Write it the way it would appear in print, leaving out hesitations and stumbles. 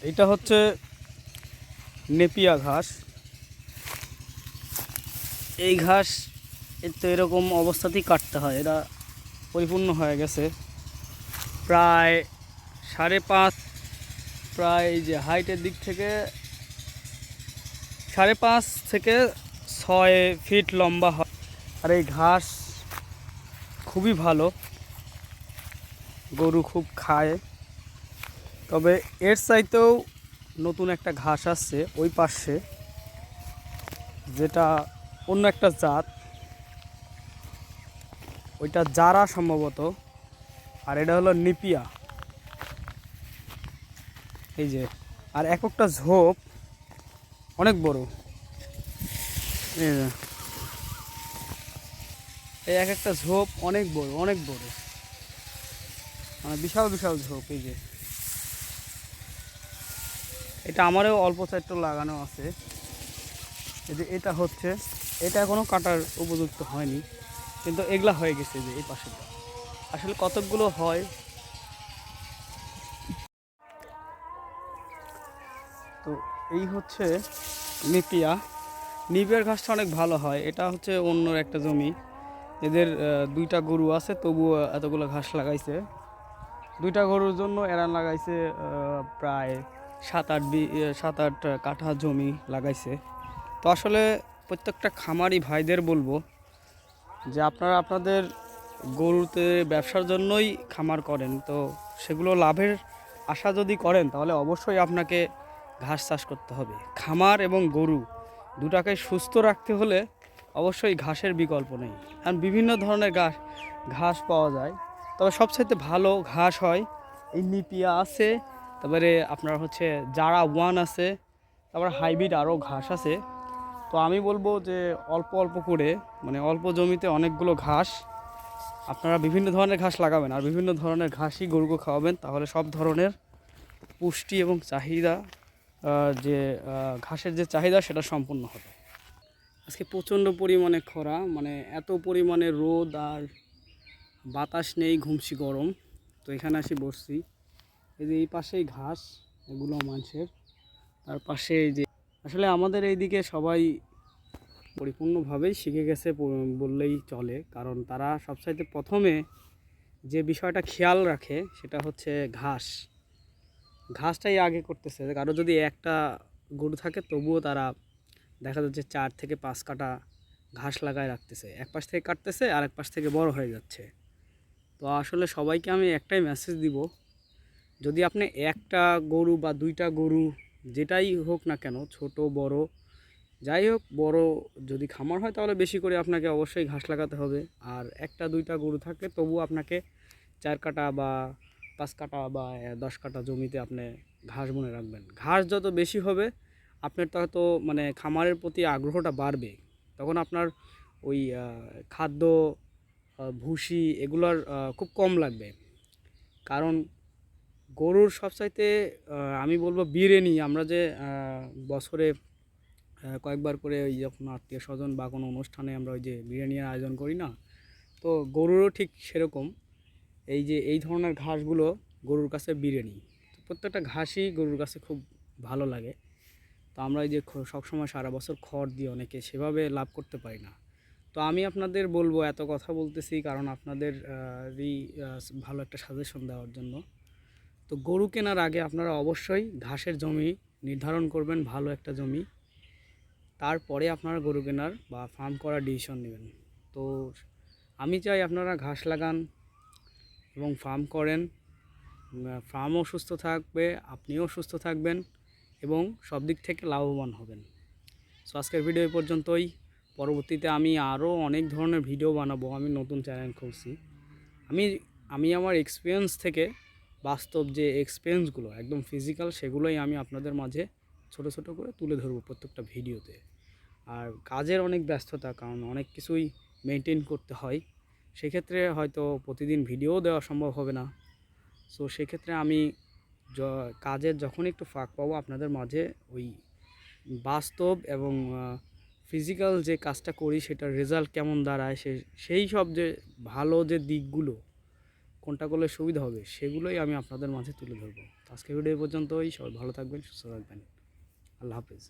এটা হচ্ছে নেপিয়া ঘাস। এই ঘাস এর তো এরকম অবস্থাতেই কাটতে হয়, এরা পরিপূর্ণ হয়ে গেছে প্রায় 5.5, প্রায় এই যে হাইটের দিক থেকে 5.5 থেকে 6 ফিট লম্বা হয়। আর এই ঘাস খুবই ভালো, গরু খুব খায়। তবে এর চাইতেও নতুন একটা ঘাস আসছে ওই পাশে, যেটা অন্য একটা জাত, ওইটা জারা সম্ভবত, আর এটা হলো নিপিয়া। এই যে, আর এক একটা ঝোপ অনেক বড়। এই যে, এই এক একটা ঝোপ অনেক বড়, অনেক বড়, মানে বিশাল বিশাল ঝোপ। এই যে এটা আমারও অল্প একটু লাগানো আছে। এই যে এটা হচ্ছে, এটা এখনো কাটার উপযুক্ত হয়নি, কিন্তু এগুলা হয়ে গেছে। যে এই পাশেটা আসলে কতকগুলো হয়। তো এই হচ্ছে নিপিয়া। নিপিয়ার ঘাসটা অনেক ভালো হয়। এটা হচ্ছে অন্য একটা জমি, এদের 2টা গরু আছে, তবুও এতগুলো ঘাস লাগাইছে। 2টা গরুর জন্য এরা লাগাইছে প্রায় 7-8 কাঠা জমি লাগাইছে। তো আসলে প্রত্যেকটা খামারি ভাইদের বলবো যে আপনারা আপনাদের গরুতে ব্যবসার জন্যই খামার করেন, তো সেগুলো লাভের আশা যদি করেন তাহলে অবশ্যই আপনাকে ঘাস চাষ করতে হবে। খামার এবং গরু দুটাকে সুস্থ রাখতে হলে অবশ্যই ঘাসের বিকল্প নেই। কারণ বিভিন্ন ধরনের ঘাস পাওয়া যায়, তবে সবচাইতে ভালো ঘাস হয় এই নিপিয়া আছে, তারপরে আপনার হচ্ছে জারা 1 আছে, তারপরে হাইব্রিড আরও ঘাস আছে। তো আমি বলবো যে অল্প অল্প করে, মানে অল্প জমিতে অনেকগুলো ঘাস, আপনারা বিভিন্ন ধরনের ঘাস লাগাবেন আর বিভিন্ন ধরনের ঘাসই গরুকে খাওয়াবেন, তাহলে সব ধরনের পুষ্টি এবং চাহিদা, যে ঘাসের যে চাহিদা সেটা সম্পূর্ণ হবে। আজকে প্রচণ্ড পরিমাণে খরা, মানে এত পরিমাণে রোদ আর বাতাস নেই, ঘুমসি গরম। তো এখানে আসি বসছি। এই যে এই পাশেই ঘাস, এগুলো মানুষের। তার পাশে এই যে, আসলে আমাদের এইদিকে সবাই পরিপূর্ণভাবেই শিখে গেছে বললেই চলে, কারণ তারা সবচাইতে প্রথমে যে বিষয়টা খেয়াল রাখে সেটা হচ্ছে ঘাসটাই আগে করতেছে। কারো যদি একটা গরু থাকে তবুও তারা দেখা যাচ্ছে 4 থেকে 5 কাঠা ঘাস লাগায় রাখতেছে, এক পাশ থেকে কাটতেছে আর এক পাশ থেকে বড় হয়ে যাচ্ছে। তো আসলে সবাইকে আমি একটাই মেসেজ দিব, যদি আপনি একটা গরু বা 2টা গরু, যেটাই হোক না কেন, ছোট বড় যাই হোক, বড় যদি খামার হয় তাহলে বেশি করে আপনাকে অবশ্যই ঘাস লাগাতে হবে। আর 1টা 2টা গরু থাকলে তবু আপনাকে 4 কাঠা বা 5 কাঠা বা 10 কাঠা জমিতে আপনি ঘাস বুনে রাখবেন। ঘাস যত বেশি হবে আপনার তত মানে খামারের প্রতি আগ্রহটা বাড়বে। তখন আপনার ওই খাদ্য, ভুসি এগুলোর খুব কম লাগবে। কারণ গরুর সবচাইতে আমি বলবো বিরিয়ানি, আমরা যে বছরে কয়েকবার করে ওই যখন আত্মীয় স্বজন বা কোনো অনুষ্ঠানে আমরা ওই যে বিরিয়ানির আয়োজন করি না, তো গরুরও ঠিক সেরকম। এই যে এই ধরনের ঘাসগুলো গরুর কাছে বিরিয়ানি। তো প্রত্যেকটা ঘাসই গরুর কাছে খুব ভালো লাগে। তো আমরা এই যে সবসময় সারা বছর খড় দিয়ে অনেকে সেভাবে লাভ করতে পারি না। তো আমি আপনাদের বলবো, এত কথা বলতেছি কারণ আপনাদের ভালো একটা সাজেশন দেওয়ার জন্য। তো গরু কেনার আগে আপনারা অবশ্যই ঘাসের জমি নির্ধারণ করবেন, ভালো একটা জমি। তারপরে আপনারা গরু কেনার বা ফার্ম করার ডিসিশন নেবেন। তো আমি চাই আপনারা ঘাস লাগান এবং ফার্ম করেন। ফার্মও সুস্থ থাকবে, আপনিও সুস্থ থাকবেন এবং সব দিক থেকে লাভবান হবেন। সো আজকের ভিডিও এই পর্যন্তই। পরবর্তীতে আমি আরও অনেক ধরনের ভিডিও বানাবো। আমি নতুন চ্যানেল খুলছি। আমি আমি আমার এক্সপিরিয়েন্স থেকে, বাস্তব যে এক্সপিরিয়েন্সগুলো একদম ফিজিক্যাল, সেগুলোই আমি আপনাদের মাঝে ছোট ছোট করে তুলে ধরবো প্রত্যেকটা ভিডিওতে। আর কাজের অনেক ব্যস্ততা, কারণ অনেক কিছুই মেনটেন করতে হয়, সেক্ষেত্রে হয়তো প্রতিদিন ভিডিও দেওয়া সম্ভব হবে না। সো সেক্ষেত্রে আমি কাজের যখন একটু ফাঁক পাবো আপনাদের মাঝে ওই বাস্তব এবং ফিজিক্যাল যে কাজটা করি সেটার রেজাল্ট কেমন দাঁড়ায়, সেই সব যে ভালো যে দিকগুলো, কোনটা করলে সুবিধা হবে সেগুলোই আমি আপনাদের মাঝে তুলে ধরবো। তো আজকে ভিডিও পর্যন্তই। সবাই ভালো থাকবেন, সুস্থ থাকবেন। আল্লাহ হাফেজ।